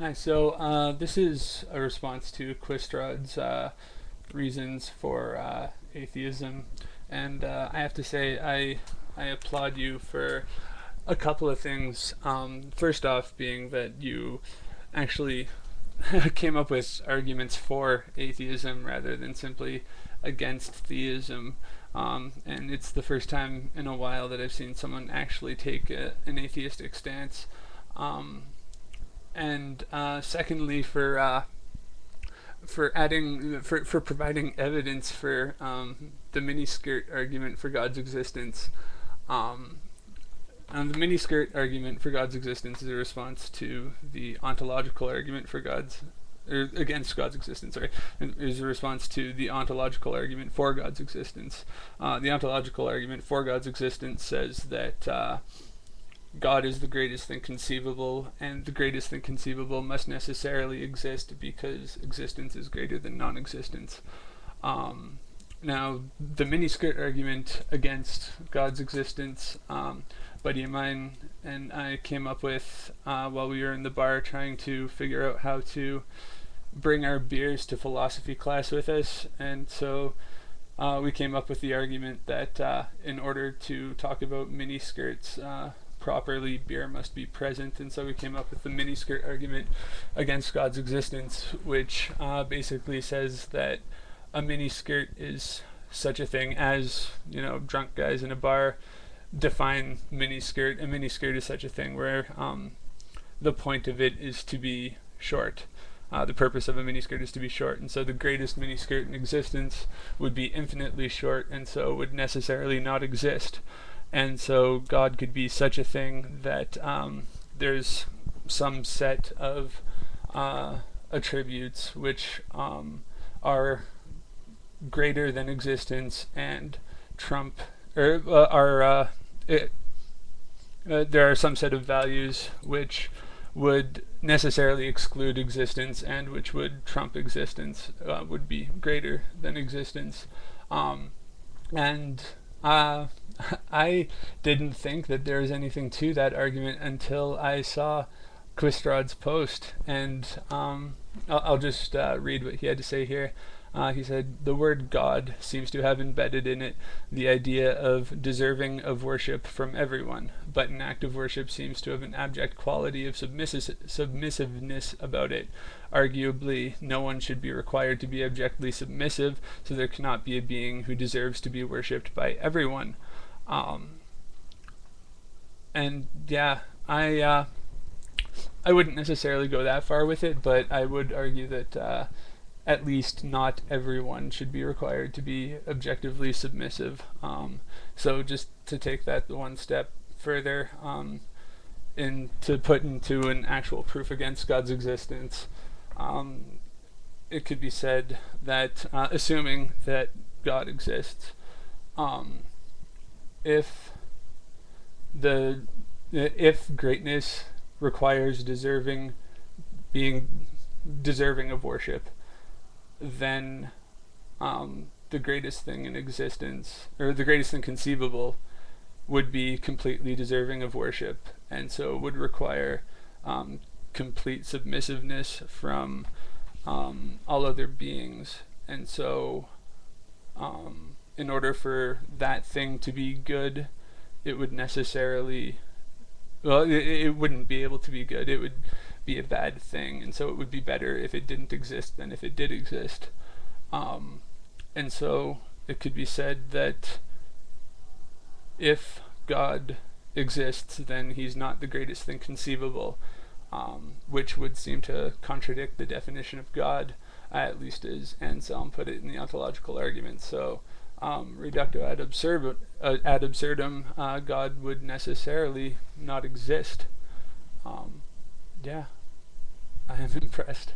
Hi, so this is a response to Quistrod's reasons for atheism, and I have to say I applaud you for a couple of things. First off, being that you actually came up with arguments for atheism rather than simply against theism. And it's the first time in a while that I've seen someone actually take an atheistic stance. Um, and secondly, for providing evidence for the miniskirt argument for God's existence. Um, the miniskirt argument for God's existence is a response to the ontological argument for God's or against God's existence. Sorry, is a response to the ontological argument for God's existence. The ontological argument for God's existence says that God is the greatest thing conceivable, and the greatest thing conceivable must necessarily exist because existence is greater than non-existence. Now, the miniskirt argument against God's existence, buddy of mine and I came up with while we were in the bar trying to figure out how to bring our beers to philosophy class with us, and so we came up with the argument that in order to talk about miniskirts properly, beer must be present, and so we came up with the miniskirt argument against God's existence, which basically says that a miniskirt is such a thing as, drunk guys in a bar define miniskirt. A miniskirt is such a thing where the point of it is to be short. The purpose of a miniskirt is to be short, and so the greatest miniskirt in existence would be infinitely short, and so would necessarily not exist. And so God could be such a thing that there's some set of attributes which are greater than existence and trump, or there are some set of values which would necessarily exclude existence and which would trump existence, would be greater than existence. And I didn't think that there was anything to that argument until I saw Quistrod's post, and I'll just read what he had to say here. He said, "The word God seems to have embedded in it the idea of deserving of worship from everyone, but an act of worship seems to have an abject quality of submissiveness about it. Arguably, no one should be required to be abjectly submissive, so there cannot be a being who deserves to be worshipped by everyone." And yeah, I wouldn't necessarily go that far with it, but I would argue that at least not everyone should be required to be objectively submissive. So just to take that one step further, and to put into an actual proof against God's existence, it could be said that assuming that God exists, if if greatness requires being deserving of worship, then the greatest thing in existence, or the greatest thing conceivable, would be completely deserving of worship, and so would require complete submissiveness from all other beings. And so in order for that thing to be good, it would necessarily, it wouldn't be able to be good. It would be a bad thing, and so it would be better if it didn't exist than if it did exist. And so it could be said that if God exists, then he's not the greatest thing conceivable, which would seem to contradict the definition of God, at least as Anselm put it in the ontological argument. So reductio ad absurdum, God would necessarily not exist. Yeah, I am impressed.